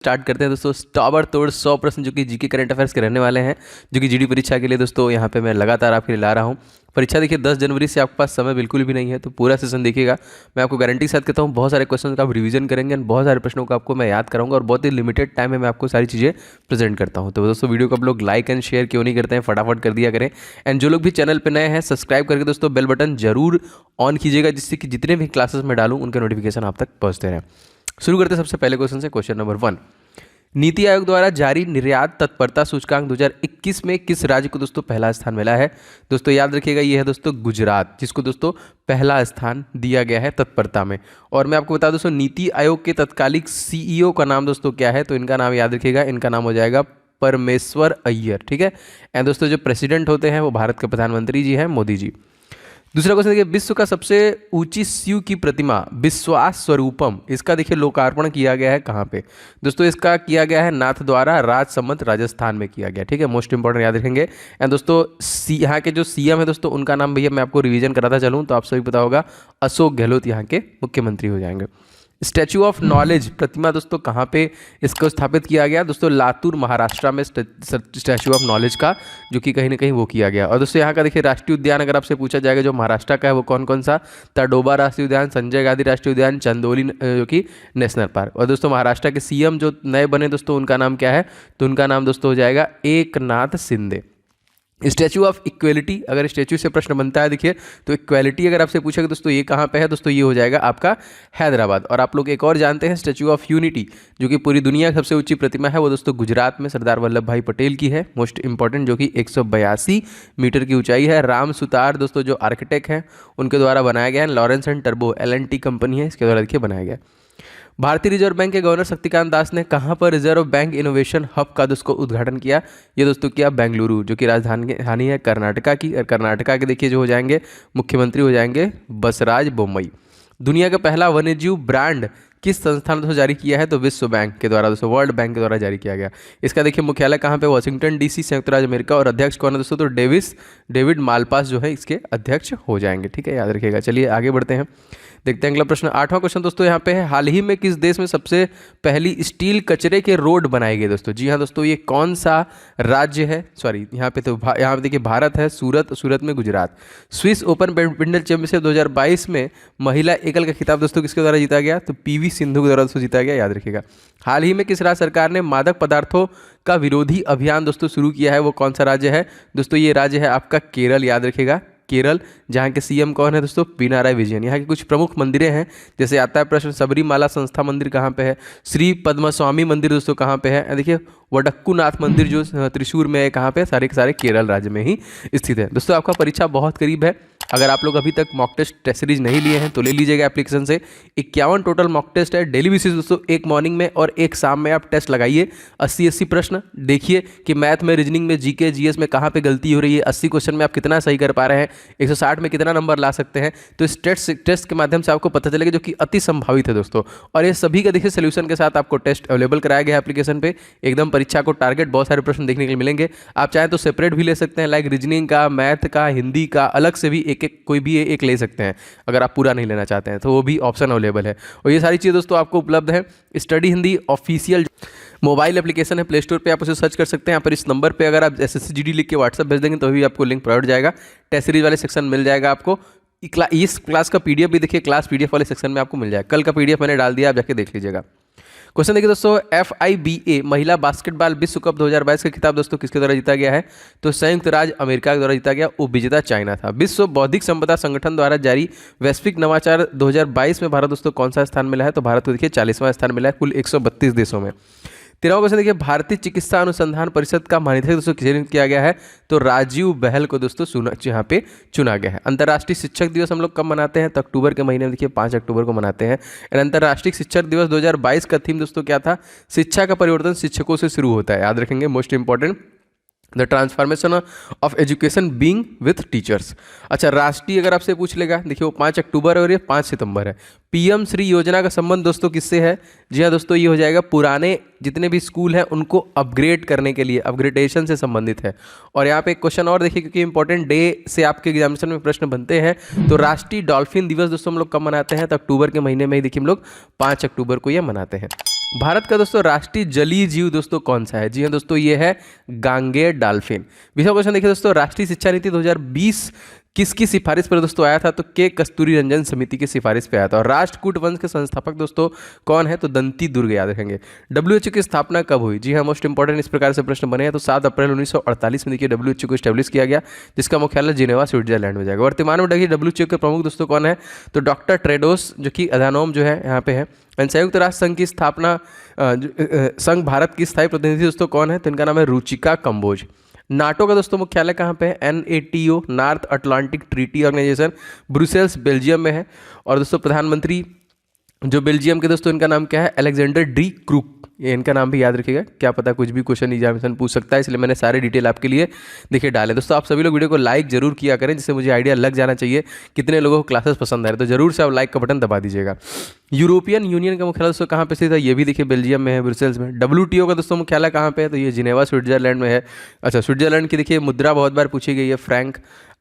Start करते हैं दोस्तों ताबड़तोड़ 100 प्रश्न जो कि जीके करंट अफेयर्स के रहने वाले हैं, जो कि जीडी परीक्षा के लिए दोस्तों यहाँ पे मैं लगातार आपके लिए ला रहा हूँ। परीक्षा देखिए 10 जनवरी से आपके पास समय बिल्कुल भी नहीं है, तो पूरा सेशन देखिएगा। मैं आपको गारंटी के साथ कहता हूँ बहुत सारे क्वेश्चन का आप रिवीजन करेंगे और बहुत सारे प्रश्नों को आपको मैं याद कराऊंगा और बहुत ही लिमिटेड टाइम में मैं आपको सारी चीज़ें प्रेजेंट करता हूँ। तो दोस्तों वीडियो को आप लोग लाइक एंड शेयर क्यों नहीं करते हैं, फटाफट कर दिया करें। एंड जो लोग भी चैनल पर नए हैं सब्सक्राइब करके दोस्तों बेल बटन जरूर ऑन कीजिएगा, जिससे कि जितने भी क्लासेस में डालूँ उनके नोटिफिकेशन आप तक पहुँचते रहें। शुरू करते हैं सबसे पहले क्वेश्चन से। क्वेश्चन नंबर 1, नीति आयोग द्वारा जारी निर्यात तत्परता सूचकांक 2021 में किस राज्य को दोस्तों पहला स्थान मिला है? दोस्तों याद रखिएगा ये है दोस्तों गुजरात, जिसको दोस्तों पहला स्थान दिया गया है तत्परता में। और मैं आपको बता दूं दोस्तों नीति आयोग के तत्कालिक सीईओ का नाम दोस्तों क्या है, तो इनका नाम याद रखिएगा, इनका नाम हो जाएगा परमेश्वर अय्यर। ठीक है। एंड दोस्तों जो प्रेसिडेंट होते हैं वो भारत के प्रधानमंत्री जी हैं, मोदी जी। दूसरा क्वेश्चन देखिए, विश्व का सबसे ऊंची शिव की प्रतिमा विश्वास स्वरूपम, इसका देखिए लोकार्पण किया गया है कहाँ पे? दोस्तों इसका किया गया है नाथद्वारा राजसमंद राजस्थान में किया गया। ठीक है, मोस्ट इंपॉर्टेंट याद रखेंगे। एंड दोस्तों यहाँ के जो सीएम है दोस्तों उनका नाम भैया मैं आपको रिवीजन कराता चलूँ तो आप सभी पता होगा, अशोक गहलोत यहाँ के मुख्यमंत्री हो जाएंगे। स्टैचू ऑफ नॉलेज प्रतिमा दोस्तों कहाँ पे इसको स्थापित किया गया? दोस्तों लातूर महाराष्ट्र में स्टैचू ऑफ नॉलेज का जो कि कहीं ना कहीं वो किया गया। और दोस्तों यहाँ का देखिए राष्ट्रीय उद्यान अगर आपसे पूछा जाएगा जो महाराष्ट्र का है वो कौन कौन सा? तडोबा राष्ट्रीय उद्यान, संजय गांधी राष्ट्रीय उद्यान, चंदोली जो कि नेशनल पार्क। और दोस्तों महाराष्ट्र के सीएम जो नए बने दोस्तों उनका नाम क्या है? तो उनका नाम दोस्तों हो जाएगा Eknath Shinde. Statue of equality, अगर स्टैचू से प्रश्न बनता है देखिए तो इक्वेलिटी अगर आपसे पूछेगा दोस्तों ये कहाँ पे है? दोस्तों ये हो जाएगा आपका हैदराबाद। और आप लोग एक और जानते हैं स्टैचू ऑफ यूनिटी जो कि पूरी दुनिया की सबसे ऊंची प्रतिमा है, वो दोस्तों गुजरात में सरदार वल्लभ भाई पटेल की है, मोस्ट इंपॉर्टेंट, जो कि 182 मीटर की ऊंचाई है। राम सुतार दोस्तों जो आर्किटेक्ट हैं उनके द्वारा बनाया गया है। Lawrence and turbo LNT company है, इसके द्वारा देखिए बनाया गया। भारतीय रिजर्व बैंक के गवर्नर शक्तिकांत दास ने कहां पर रिजर्व बैंक इनोवेशन हब का दोस्तों उद्घाटन किया? ये दोस्तों किया बेंगलुरु, जो कि राजधानी है कर्नाटका की। और कर्नाटका के देखिए जो हो जाएंगे मुख्यमंत्री हो जाएंगे बसराज बोम्मई। दुनिया का पहला वन्यजीव ब्रांड किस संस्थान ने जारी किया है? तो विश्व बैंक के द्वारा दोस्तों, वर्ल्ड बैंक के द्वारा जारी किया गया। इसका देखिए मुख्यालय कहाँ पे? वाशिंगटन DC, संयुक्त राज्य अमेरिका। और अध्यक्ष कौन है दोस्तों? तो डेविड मालपास जो है इसके अध्यक्ष हो जाएंगे। ठीक है, याद रखिएगा। चलिए आगे बढ़ते हैं, देखते हैं अगला प्रश्न। 8वां क्वेश्चन दोस्तों यहाँ पे है, हाल ही में किस देश में सबसे पहली स्टील कचरे के रोड बनाए गए? दोस्तों जी हाँ दोस्तों, ये कौन सा राज्य है? सॉरी यहाँ पे तो यहाँ पे देखिए भारत है, सूरत में Gujarat. Swiss open badminton championship 2022 में महिला एकल का खिताब दोस्तों किसके द्वारा जीता गया? तो PV सिंधु के द्वारा दोस्तों जीता गया, याद रखिएगा। हाल ही में किस राज्य सरकार ने मादक पदार्थों का विरोधी अभियान दोस्तों शुरू किया है? वो कौन सा राज्य है? दोस्तों ये राज्य है आपका केरल, याद रखिएगा, केरल, जहाँ के सीएम कौन है दोस्तों? पिनाराई विजयन। यहाँ की कुछ प्रमुख मंदिरें हैं, जैसे आता है प्रश्न सबरीमाला संस्था मंदिर कहाँ पे है? श्री पद्मस्वामी मंदिर दोस्तों कहाँ पे है? देखिए वडक्कूनाथ मंदिर जो त्रिशूर में है, कहाँ पे? सारे के सारे केरल राज्य में ही स्थित है। दोस्तों आपका परीक्षा बहुत करीब है, अगर आप लोग अभी तक मॉक टेस्ट सीरीज नहीं लिए हैं तो ले लीजिएगा एप्लीकेशन से। 51 टोटल मॉक टेस्ट है डेली बेसिस दोस्तों, एक मॉर्निंग में और एक शाम में आप टेस्ट लगाइए। 80 प्रश्न देखिए कि मैथ में, रीजनिंग में, जीके जीएस में कहाँ पे गलती हो रही है, 80 क्वेश्चन में आप कितना सही कर पा रहे हैं, 160 में कितना नंबर ला सकते हैं। तो इस टेस्ट के माध्यम से आपको पता चलेगा, जो कि अति संभावित है दोस्तों। और ये सभी का देखिए सोल्यूशन के साथ आपको टेस्ट अवेलेबल कराया गया है एप्लीकेशन पे। एकदम परीक्षा को टारगेट, बहुत सारे प्रश्न देखने के लिए मिलेंगे। आप चाहें तो सेपरेट भी ले सकते हैं, लाइक रीजनिंग का, मैथ का, हिंदी का, अलग से भी एक कोई भी एक ले सकते हैं अगर आप पूरा नहीं लेना चाहते हैं, तो वो भी ऑप्शन अवेलेबल है। और ये सारी चीज़ें दोस्तों आपको उपलब्ध है study Hindi official mobile application है, प्ले स्टोर पे आप उसे सर्च कर सकते हैं। यहाँ पर इस नंबर पे अगर आप SSCGD लिख के व्हाट्सएप भेज देंगे तो भी आपको लिंक प्रोवाइड जाएगा, टेस्ट सीरीज वाले सेक्शन मिल जाएगा आपको। इस क्लास का PDF भी देखिए क्लास PDF वाले सेक्शन में आपको मिल जाएगा। कल का PDF मैंने डाल दिया, आप जाके देख लीजिएगा। क्वेश्चन देखिए दोस्तों, FIBA महिला बास्केटबॉल विश्व कप 2022 का खिताब दोस्तों किसके द्वारा जीता गया है? तो संयुक्त राज्य अमेरिका के द्वारा जीता गया, उपविजेता चाइना था। विश्व बौद्धिक संपदा संगठन द्वारा जारी वैश्विक नवाचार 2022 में भारत दोस्तों कौन सा स्थान मिला है? तो भारत को देखिए 40वां स्थान मिला है कुल 132 देशों में। 13वां क्वेश्चन देखिए, भारतीय चिकित्सा अनुसंधान परिषद का महानिदेशक दोस्तों किसे नियुक्त किया गया है? तो राजीव बहल को दोस्तों यहाँ पे चुना गया है। अंतर्राष्ट्रीय शिक्षक दिवस हम लोग कब मनाते हैं? तो अक्टूबर के महीने में देखिए 5 अक्टूबर को मनाते हैं। अंतर्राष्ट्रीय शिक्षक दिवस 2022 का थीम दोस्तों क्या था? शिक्षा का परिवर्तन शिक्षकों से शुरू होता है, याद रखेंगे, most important, the transformation of education being with teachers. अच्छा राष्ट्रीय अगर आपसे पूछ लेगा, देखिए वो 5 अक्टूबर है और ये 5 सितंबर है। PM श्री योजना का संबंध दोस्तों किससे है? जी हाँ दोस्तों, ये हो जाएगा पुराने जितने भी स्कूल हैं उनको अपग्रेड करने के लिए, अपग्रेडेशन से संबंधित है। और यहाँ पे एक क्वेश्चन और देखिए, क्योंकि इंपॉर्टेंट डे से आपके एग्जामिनेशन में प्रश्न बनते हैं, तो राष्ट्रीय डॉल्फिन दिवस दोस्तों हम लोग कब मनाते हैं? तो अक्टूबर के महीने में ही देखिए हम लोग 5 अक्टूबर को यह मनाते हैं। भारत का दोस्तों राष्ट्रीय जलीय जीव दोस्तों कौन सा है? जी हाँ दोस्तों, ये है गांगेय डॉल्फिन। 20वां क्वेश्चन देखिए दोस्तों, राष्ट्रीय शिक्षा नीति 2020 किसकी सिफारिश पर दोस्तों आया था? तो के कस्तूरी रंजन समिति की सिफारिश पे आया था। और राष्ट्रकूट वंश के संस्थापक दोस्तों कौन है? तो दंती दुर्ग, याद रखेंगे। डब्ल्यूएचओ की स्थापना कब हुई? जी हाँ, मोस्ट इंपॉर्टेंट इस प्रकार से प्रश्न बने हैं। तो 7 अप्रैल 1948 में देखिए डब्ल्यूएचओ को स्टैब्लिश किया गया, जिसका मुख्यालय जिनेवा स्विट्जरलैंड में जाएगा। वर्तमान में देखिए डब्ल्यूएचओ के प्रमुख दोस्तों कौन है? तो डॉक्टर टेड्रोस, जो कि अधानोम जो है यहाँ पे है। एंड संयुक्त राष्ट्र संघ की स्थापना संघ भारत की स्थायी प्रतिनिधि दोस्तों कौन है? तो इनका नाम है रुचिका कंबोज। नाटो का दोस्तों मुख्यालय कहाँ पे है? NATO, North Atlantic Treaty Organization, Brussels, Belgium में है। और दोस्तों प्रधानमंत्री जो बेल्जियम के दोस्तों, इनका नाम क्या है? Alexander D crook. ये इनका नाम भी याद रखिएगा, क्या पता कुछ भी क्वेश्चन एग्जामिनेशन पूछ सकता है, इसलिए मैंने सारे डिटेल आपके लिए देखिए डाले। दोस्तों आप सभी लोग वीडियो को लाइक जरूर किया करें, जिससे मुझे आइडिया लग जाना चाहिए कितने लोगों को क्लासेस पसंद आ रहे हैं। तो जरूर से आप लाइक का बटन दबा दीजिएगा। यूरोपियन यूनियन का मुख्यालय दोस्तों कहाँ पे स्थित है? ये भी देखिए बेल्जियम में है, ब्रुसेल्स में। WTO का दोस्तों मुख्यालय कहाँ पे है? तो ये जिनेवा स्विट्जरलैंड में है। अच्छा, स्विट्जरलैंड की देखिए मुद्रा बहुत बार पूछी गई है, Frank.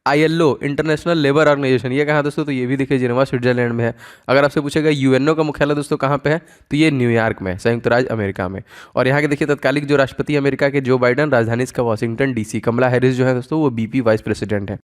ILO, International Labour Organization, ये कहाँ दोस्तों? तो ये भी देखिए जिनेवा स्विट्जरलैंड में है। अगर आपसे पूछेगा UNO का मुख्यालय दोस्तों कहाँ पे है? तो ये न्यूयॉर्क में है, संयुक्त राज्य अमेरिका में। और यहाँ के देखिए तत्कालिक जो राष्ट्रपति अमेरिका के जो बाइडन, राजधानी इसका वाशिंगटन DC। कमला हैरिस जो है दोस्तों वो BP वाइस प्रेसिडेंट है।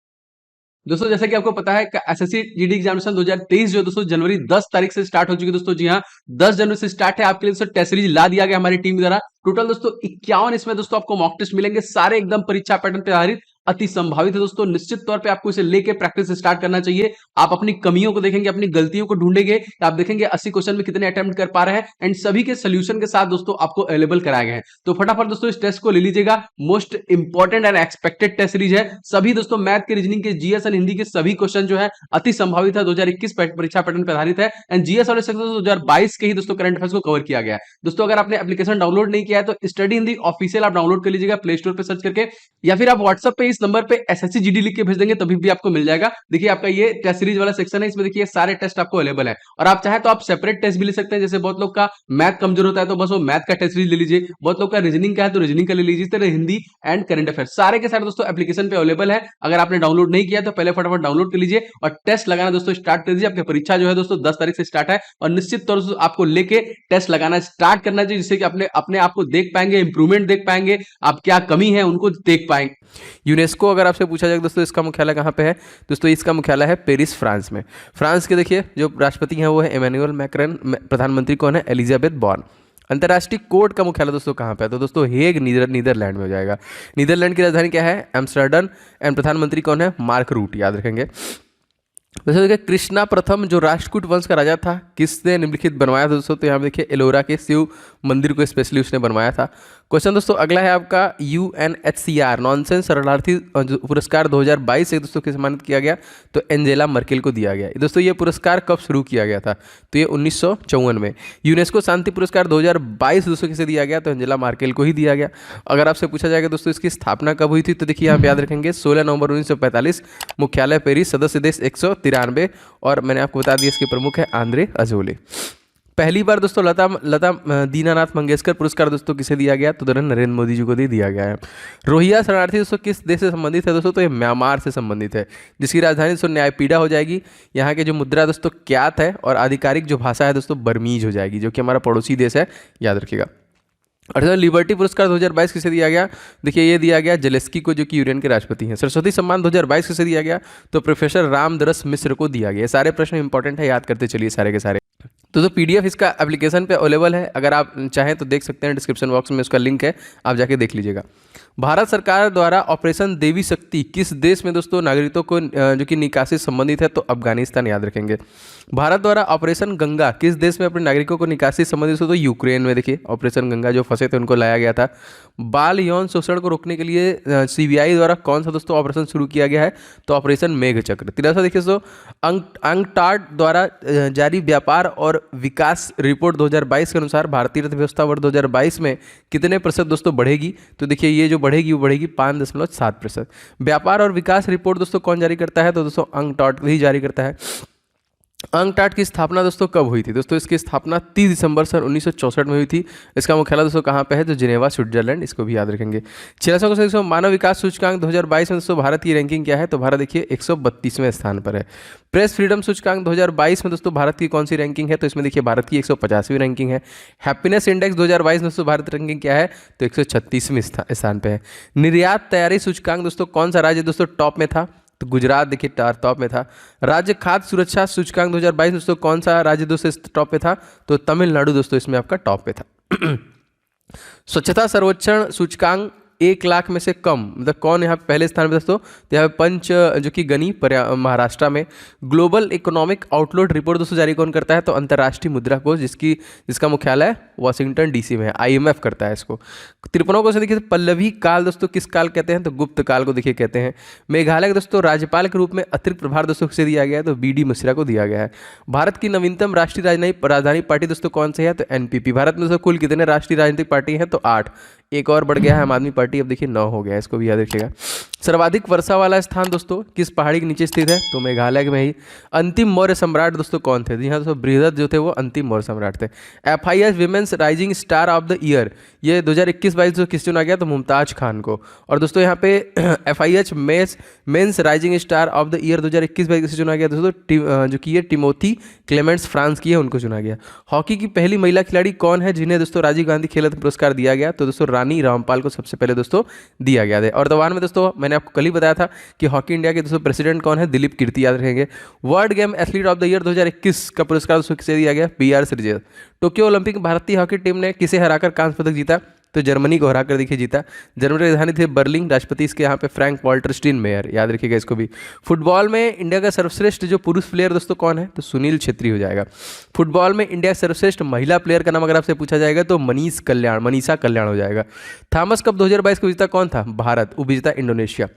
दोस्तों जैसा कि आपको पता है SSC GD एग्जामिनेशन 2023 जो दोस्तों जनवरी 10 तारीख से स्टार्ट हो चुकी है दोस्तों। जी हाँ, 10 जनवरी से स्टार्ट है। आपके लिए दोस्तों टेस्ट सीरीज ला दिया गया हमारी टीम द्वारा। टोटल दोस्तों 51 इसमें दोस्तों आपको मॉक टेस्ट मिलेंगे, सारे एकदम परीक्षा पैटर्न पे आधारित, अति संभावित है दोस्तों। निश्चित तौर पे आपको इसे लेके प्रैक्टिस स्टार्ट करना चाहिए। आप अपनी कमियों को देखेंगे, अपनी गलतियों को ढूंढेंगे, आप देखेंगे 80 क्वेश्चन में कितने अटेम्प्ट कर पा रहे हैं, एंड सभी के सोल्यूशन के साथ दोस्तों आपको अवेलेबल कराए गए हैं। तो फटाफट दोस्तों इस टेस्ट को ले लीजिएगा। Most important and expected test series है। सभी दोस्तों मैथ के, रीजनिंग के, GS एंड हिंदी के सभी क्वेश्चन जो है अति संभावित है, 2021 परीक्षा पैटर्न पर आधारित है। एंड GS और 2022 के ही दोस्तों करंट अफेयर्स को कवर किया गया है। दोस्तों अगर आपने एप्लीकेशन डाउनलोड नहीं किया है तो स्टडी हिंदी ऑफिशियल आप डाउनलोड कर लीजिएगा प्ले स्टोर पे सर्च करके, या फिर आप व्हाट्सएप पे इस नंबर पे SSC GD लिख के भेज देंगे तभी भी आपको मिल जाएगा। देखिए आपका ये टेस्ट सीरीज वाला सेक्शन है, इसमें देखिए सारे टेस्ट आपको अवेलेबल है। और आप चाहे तो आप सेपरेट टेस्ट भी ले सकते हैं। जैसे बहुत लोग का मैथ कमजोर होता है तो बस वो मैथ का टेस्ट सीरीज ले लीजिए, बहुत लोग का रीजनिंग का है तो रीजनिंग का ले लीजिए। तरह हिंदी एंड करंट अफेयर्स सारे के सारे दोस्तों एप्लीकेशन पे अवेलेबल है। अगर आपने डाउनलोड नहीं किया तो पहले फटाफट डाउनलोड कर लीजिए और टेस्ट लगाना दोस्तों स्टार्ट कर दीजिए। आपकी परीक्षा जो है दोस्तों 10 तारीख से स्टार्ट है और निश्चित तौर से आपको लेके टेस्ट लगाना स्टार्ट करना चाहिए, जिससे कि अपने आप को देख पाएंगे, इंप्रूवमेंट देख पाएंगे, आप क्या कमी है उनको देख पाएंगे। यूनेस्को अगर आपसे पूछा जाए दोस्तों इसका मुख्यालय कहाँ पे है? दोस्तों इसका मुख्यालय है पेरिस, फ्रांस में। फ्रांस के देखिए जो राष्ट्रपति हैं वो है इमैनुअल मैक्रन, प्रधानमंत्री कौन है? Elizabeth born. अंतर्राष्ट्रीय कोर्ट का मुख्यालय दोस्तों कहाँ पे है? तो दोस्तों हेग, नीदरलैंड में हो जाएगा। नीदरलैंड की राजधानी क्या है? एम्स्टर्डम। एंड प्रधानमंत्री कौन है? मार्क रूट, याद रखेंगे। वैसे देखिए कृष्णा प्रथम जो राष्ट्रकूट वंश का राजा था, किसने निम्नलिखित बनवाया था दोस्तों? तो यहाँ देखिए एलोरा के शिव मंदिर को स्पेशली उसने बनवाया था। क्वेश्चन दोस्तों अगला है आपका UNHCR नॉनसेंस शरणार्थी पुरस्कार 2022 से दोस्तों किसे सम्मानित किया गया? तो एंजेला मर्केल को दिया गया। दोस्तों ये पुरस्कार कब शुरू किया गया था? तो ये 1954 में। यूनेस्को शांति पुरस्कार 2022 दोस्तों किसे दिया गया? तो एंजेला मर्केल को ही दिया गया। अगर आपसे पूछा जाएगा दोस्तों इसकी स्थापना कब हुई थी? तो देखिए यहाँ पे याद रखेंगे 16 नवंबर 1945, मुख्यालय पेरिस, सदस्य देश 193, और मैंने आपको बता दिया इसके प्रमुख है आंद्रे अजोले। पहली बार दोस्तों लता दीनानाथ मंगेशकर पुरस्कार दोस्तों किसे दिया गया? तो नरेंद्र मोदी जी को दिया गया है। रोहिंग्या शरणार्थी दोस्तों किस देश से संबंधित है दोस्तों? तो ये म्यांमार से संबंधित है, जिसकी राजधानी दोस्तों न्यायपीड़ा हो जाएगी। यहाँ के जो मुद्रा दोस्तों क्यात है और आधिकारिक जो भाषा है दोस्तों बर्मीज हो जाएगी, जो कि हमारा पड़ोसी देश है, याद रखिएगा। और लिबर्टी पुरस्कार 2022 किसे दिया गया? देखिए ये दिया गया जेलेस्की को, जो कि यूक्रेन के राष्ट्रपति हैं। सरस्वती सम्मान 2022 किसे दिया गया? तो प्रोफेसर रामदरस मिश्र को दिया गया। सारे प्रश्न इंपॉर्टेंट है, याद करते चलिए सारे के सारे। तो PDF इसका एप्लीकेशन पे अवेलेबल है, अगर आप चाहें तो देख सकते हैं, डिस्क्रिप्शन बॉक्स में उसका लिंक है, आप जाके देख लीजिएगा। भारत सरकार द्वारा ऑपरेशन देवी शक्ति किस देश में दोस्तों नागरिकों को जो कि निकासी संबंधित है? तो अफगानिस्तान, याद रखेंगे। भारत द्वारा ऑपरेशन गंगा किस देश में अपने नागरिकों को निकासी संबंधित हो? तो यूक्रेन में। देखिए ऑपरेशन गंगा जो फंसे थे उनको लाया गया था। बाल यौन शोषण को रोकने के लिए CBI द्वारा कौन सा दोस्तों ऑपरेशन शुरू किया गया है? तो ऑपरेशन मेघ चक्र। 13 देखिए दोस्तों अंकटाड द्वारा जारी व्यापार और विकास रिपोर्ट 2022 के अनुसार भारतीय अर्थव्यवस्था वर्ष 2022 में कितने प्रतिशत दोस्तों बढ़ेगी? तो देखिए ये जो बढ़ेगी वो बढ़ेगी 5.7%। व्यापार और विकास रिपोर्ट दोस्तों कौन जारी करता है? तो दोस्तों अंकटाड ही जारी करता है। अंकटाड की स्थापना दोस्तों कब हुई थी? दोस्तों इसकी स्थापना 30 दिसंबर सन 1964 में हुई थी। इसका मुख्यालय दोस्तों कहाँ पे है? तो जिनेवा, स्विट्जरलैंड। इसको भी याद रखेंगे। 600 क्वेश्चन दोस्तों, मानव विकास सूचकांक 2022 में दोस्तों भारत की रैंकिंग क्या है? तो भारत देखिए 132वें स्थान पर है। प्रेस फ्रीडम सूचकांक 2022 में दोस्तों भारत की कौन सी रैंकिंग है? तो इसमें देखिए भारत की 150वीं रैंकिंग है। हैप्पीनेस इंडेक्स 2022 में दोस्तों भारत रैंकिंग क्या है? तो 136वें स्थान पे है। निर्यात तैयारी सूचकांक दोस्तों कौन सा राज्य दोस्तों टॉप में था? तो गुजरात देखिए टॉप में था। राज्य खाद्य सुरक्षा सूचकांक 2022 दोस्तों कौन सा राज्य दोस्तों टॉप पे था? तो तमिलनाडु दोस्तों इसमें आपका टॉप पे था। स्वच्छता सर्वेक्षण सूचकांक 1 लाख में से कम, मतलब कौन यहाँ पे पहले स्थान पे दोस्तों? तो यहाँ पे पंच जो कि गनी महाराष्ट्र में। ग्लोबल इकोनॉमिक आउटलुक रिपोर्ट दोस्तों जारी कौन करता है? तो अंतर्राष्ट्रीय मुद्रा कोष, जिसका मुख्यालय वाशिंगटन डीसी में है। IMF करता है इसको। 53 को देखिए पल्लवी काल दोस्तों किस काल कहते हैं? तो गुप्त काल को देखिए कहते हैं। मेघालय के दोस्तों राज्यपाल के रूप में अतिरिक्त प्रभार दोस्तों किसे दिया गया है? तो BD मिश्रा को दिया गया है। भारत की नवीनतम राष्ट्रीय राजधानी पार्टी दोस्तों कौन सी है? तो NPP। भारत में दोस्तों कुल कितने राष्ट्रीय राजनीतिक पार्टी हैं? तो 8। एक और बढ़ गया है आम आदमी पार्टी, अब देखिए 9 हो गया है। इसको भी याद रखिएगा। सर्वाधिक वर्षा वाला स्थान दोस्तों किस पहाड़ी के नीचे स्थित है? तो मेघालय में ही। अंतिम मौर्य सम्राट दोस्तों कौन थे? जी हाँ दोस्तों, बृहद जो थे वो अंतिम मौर्य सम्राट थे। FIS women's rising star of the year, ये 2021-22 जो किस चुना गया? तो मुमताज खान को। और दोस्तों यहाँ पे FIH men's rising star of the year 2021-22 किसे चुना गया दोस्तों? जो कि ये टिमोथी क्लेमेंट्स फ्रांस की है, उनको चुना गया। हॉकी की पहली महिला खिलाड़ी कौन है जिन्हें दोस्तों राजीव गांधी खेल रत्न पुरस्कार दिया गया? तो दोस्तों रानी रामपाल को सबसे पहले दोस्तों दिया गया है। और दवान में दोस्तों मैंने आपको कल ही बताया था कि हॉकी इंडिया के दोस्तों प्रेसिडेंट कौन है? दिलीप कीर्ति, याद रखेंगे। World game athlete of the year 2021 का पुरस्कार दोस्तों किसे दिया गया? PR श्रीजेश। टोक्यो ओलंपिक भारतीय हॉकी टीम ने किसे हराकर कांस्य पदक जीता? तो जर्मनी को हराकर देखिए जीता। जर्मनी की राजधानी थी बर्लिन। राष्ट्रपति इसके यहाँ पे फ्रैंक वॉल्टर स्टीनमेयर, याद रखिएगा इसको भी। फुटबॉल में इंडिया का सर्वश्रेष्ठ जो पुरुष प्लेयर दोस्तों कौन है? तो सुनील छेत्री हो जाएगा। फुटबॉल में इंडिया का सर्वश्रेष्ठ महिला प्लेयर का नाम अगर आपसे पूछा जाएगा तो मनीषा कल्याण हो जाएगा। थॉमस कप 2022 का विजेता कौन था? भारत। उपविजेता इंडोनेशिया।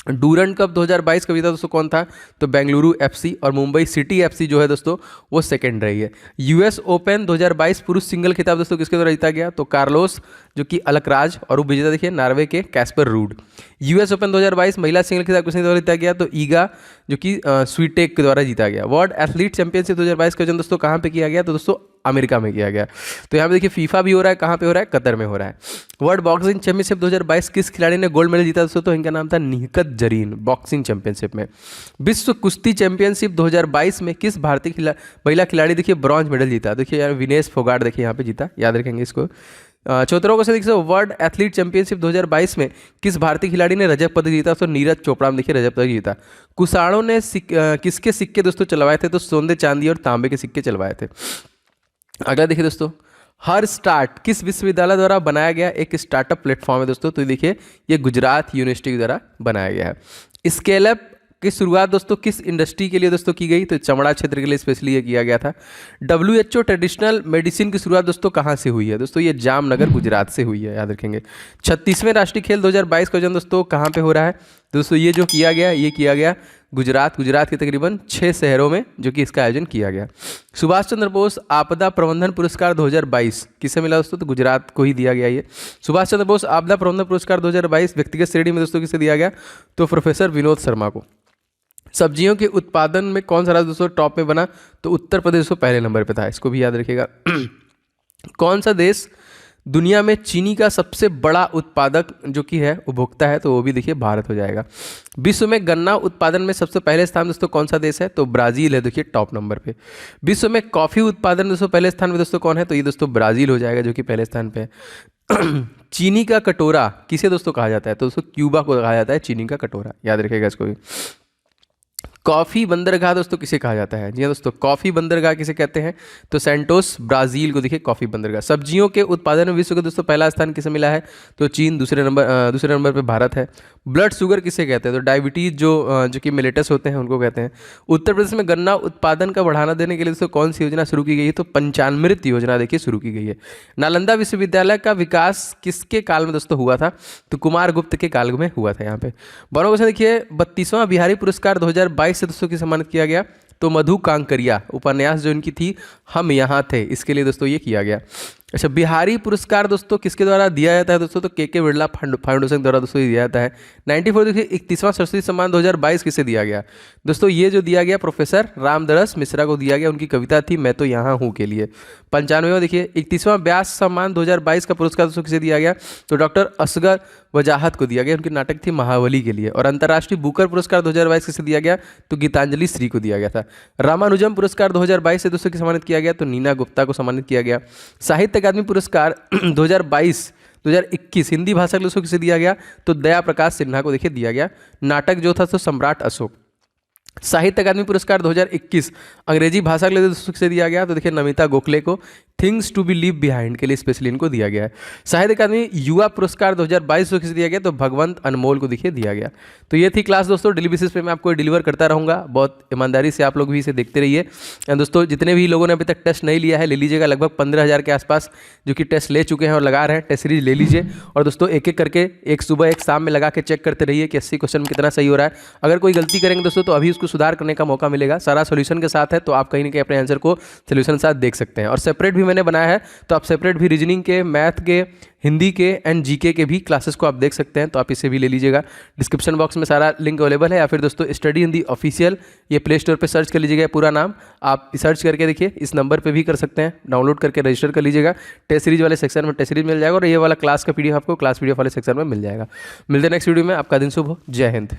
डूरंड कप 2022 का विजेता दोस्तों कौन था? तो बेंगलुरु FC। और मुंबई सिटी FC जो है दोस्तों वो सेकंड रही है। US ओपन 2022 पुरुष सिंगल खिताब दोस्तों किसके द्वारा जीता गया? तो कार्लोस जो कि अलकराज। और उपविजेता देखिए नॉर्वे के कैस्पर रूड। US ओपन 2022 महिला सिंगल खिताब किसके द्वारा जीता गया? तो ईगा जो कि स्वीटेक के द्वारा जीता गया। वर्ल्ड एथलीट चैंपियनशिप 2022 का आयोजन दोस्तों कहाँ पे किया गया? तो दोस्तों अमेरिका में किया गया। तो यहाँ पे देखिए फीफा भी हो रहा है, कहाँ पे हो रहा है? कतर में हो रहा है। वर्ल्ड बॉक्सिंग चैंपियनशिप 2022 किस खिलाड़ी ने गोल्ड मेडल जीता दोस्तों? तो इनका नाम था निहकत जरीन, बॉक्सिंग चैंपियनशिप में। विश्व कुश्ती चैंपियनशिप 2022 में किस भारतीय महिला खिलाड़ी देखिए ब्रॉन्ज मेडल जीता? देखिए यार विनेश फोगाट देखिए यहाँ पे जीता, याद रखेंगे इसको। 14 को से देखिए वर्ल्ड एथलीट चैंपियनशिप 2022 में किस भारतीय खिलाड़ी ने रजत पदक जीता? तो नीरज चोपड़ा में देखिए रजत पदक जीता। कुषाणों ने किसके सिक्के दोस्तों चलवाए थे? तो सोने, चांदी और तांबे के सिक्के चलवाए थे। अगला देखिए दोस्तों, हर स्टार्ट किस विश्वविद्यालय द्वारा बनाया गया एक स्टार्टअप प्लेटफॉर्म है दोस्तों? तो देखिए ये गुजरात यूनिवर्सिटी के द्वारा बनाया गया है। स्केलअप की शुरुआत दोस्तों किस इंडस्ट्री के लिए दोस्तों की गई? तो चमड़ा क्षेत्र के लिए स्पेशली ये किया गया था। WHO ट्रेडिशनल मेडिसिन की शुरुआत दोस्तों कहाँ से हुई है? दोस्तों ये जामनगर गुजरात से हुई है, याद रखेंगे। 36वें राष्ट्रीय खेल 2022 का आयोजन दोस्तों कहाँ पे हो रहा है? दोस्तों ये जो किया गया ये किया गया गुजरात के तकरीबन 6 शहरों में जो कि इसका आयोजन किया गया। सुभाष चंद्र बोस आपदा प्रबंधन पुरस्कार 2022 किसे मिला दोस्तों? तो गुजरात को ही दिया गया ये। सुभाष चंद्र बोस आपदा प्रबंधन पुरस्कार 2022 व्यक्तिगत श्रेणी में दोस्तों किसे दिया गया? तो प्रोफेसर विनोद शर्मा को। सब्जियों के उत्पादन में कौन सा राज्य दोस्तों टॉप में बना? तो उत्तर प्रदेश दोस्तों पहले नंबर पे था, इसको भी याद रखिएगा। कौन सा देश दुनिया में चीनी का सबसे बड़ा उत्पादक जो कि है उपभोक्ता है? तो वो भी देखिए भारत हो जाएगा। विश्व में गन्ना उत्पादन में सबसे पहले स्थान दोस्तों कौन सा देश है? तो ब्राजील है, देखिए टॉप नंबर पे। विश्व में कॉफी उत्पादन दोस्तों पहले स्थान पे दोस्तों कौन है? तो ये दोस्तों ब्राजील हो जाएगा जो कि पहले स्थान पे है। चीनी का कटोरा किसे दोस्तों कहा जाता है? तो दोस्तों क्यूबा को कहा जाता है चीनी का कटोरा, याद रखिएगा इसको भी। कॉफ़ी बंदरगाह दोस्तों किसे कहा जाता है? जी हाँ दोस्तों, कॉफ़ी बंदरगाह किसे कहते हैं? तो सेंटोस ब्राज़ील को देखिए कॉफ़ी बंदरगाह। सब्जियों के उत्पादन में विश्व का दोस्तों पहला स्थान किसे मिला है? तो चीन। दूसरे नंबर पे भारत है। ब्लड शुगर किसे कहते हैं? तो डायबिटीज़ जो कि मिलेटस होते हैं उनको कहते हैं। उत्तर प्रदेश में गन्ना उत्पादन का बढ़ावा देने के लिए दोस्तों कौन सी योजना शुरू की गई है? तो पंचामृत योजना देखिए शुरू की गई है। नालंदा विश्वविद्यालय का विकास किसके काल में दोस्तों हुआ था? तो कुमार गुप्त के काल में हुआ था। यहाँ पे बनो क्वेश्चन देखिए, 32वां बिहारी पुरस्कार 2022 से दोस्तों की सम्मानित किया गया। तो मधु कांकरिया उपन्यास जो इनकी थी हम यहाँ थे, इसके लिए दोस्तों ये किया गया। अच्छा, बिहारी पुरस्कार दोस्तों किसके द्वारा दिया जाता है दोस्तों? तो के बिरला फाउंडेशन द्वारा दोस्तों दिया जाता है। 94 देखिए 31वां सरस्वती सम्मान 2022 किसे दिया गया? दोस्तों ये जो दिया गया प्रोफेसर रामदरस मिश्रा को दिया गया, उनकी कविता थी मैं तो यहाँ हूँ के लिए। 95वां देखिए 31वां व्यास सम्मान 2022 का पुरस्कार दोस्तों किसे दिया गया? तो डॉक्टर असगर वजाहत को दिया गया, उनकी नाटक थी महाबली के लिए। और अंतर्राष्ट्रीय बुकर पुरस्कार 2022 किसे दिया गया? तो गीतांजलि श्री को दिया गया था। रामानुजम पुरस्कार 2022 से दोस्तों किसे सम्मानित किया गया? तो नीना गुप्ता को सम्मानित किया गया। साहित्य अकादमी पुरस्कार 2021 हिंदी भाषा के लिए किसे दिया गया? तो दया प्रकाश सिन्हा को देखिए दिया गया। नाटक जो था तो सम्राट अशोक। साहित्य अकादमी पुरस्कार 2021 अंग्रेजी भाषा के लिए किसे दिया गया? तो देखिए नमिता गोखले को things to be leave behind के लिए स्पेशली इनको दिया गया है। साहित्य अकादमी युवा पुरस्कार 2022 को किसे दिया गया? तो भगवंत अनमोल को देखिए दिया गया। तो ये थी क्लास दोस्तों, डेली बेसिस पे मैं आपको डिलीवर करता रहूँगा, बहुत ईमानदारी से आप लोग भी इसे देखते रहिए। दोस्तों जितने भी लोगों ने अभी तक टेस्ट नहीं लिया है ले लीजिएगा, लगभग 15,000 के आसपास जो कि टेस्ट ले चुके हैं और लगा रहे हैं, टेस्ट सीरीज ले लीजिए। और दोस्तों एक एक करके एक सुबह एक शाम में लगा के चेक करते रहिए कि 80 क्वेश्चन में कितना सही हो रहा है। अगर कोई गलती करेंगे दोस्तों तो अभी उसको सुधार करने का मौका मिलेगा, सारा सोल्यूशन के साथ है, तो आप कहीं ना कहीं अपने आंसर को सोल्यूशन के साथ देख सकते हैं। और सेपरेट भी मैंने बनाया है, तो आप सेपरेट भी रीजनिंग के, मैथ के, हिंदी के एंड जीके के भी क्लासेस को आप देख सकते हैं, तो आप इसे भी ले लीजिएगा। डिस्क्रिप्शन बॉक्स में सारा लिंक अवेलेबल है, या फिर दोस्तों स्टडी हिंदी ऑफिशियल ये प्ले स्टोर पे सर्च कर लीजिएगा, पूरा नाम आप सर्च करके देखिए, इस नंबर पे भी कर सकते हैं, डाउनलोड करके रजिस्टर कर लीजिएगा। टेस्ट सीरीज वाले सेक्शन में टेस्ट सीरीज मिल जाएगा, और ये वाला क्लास का पीडीएफ आपको क्लास पीडीएफ वाले सेक्शन में मिल जाएगा। मिलते हैं नेक्स्ट वीडियो में, आपका दिन शुभ हो, जय हिंद।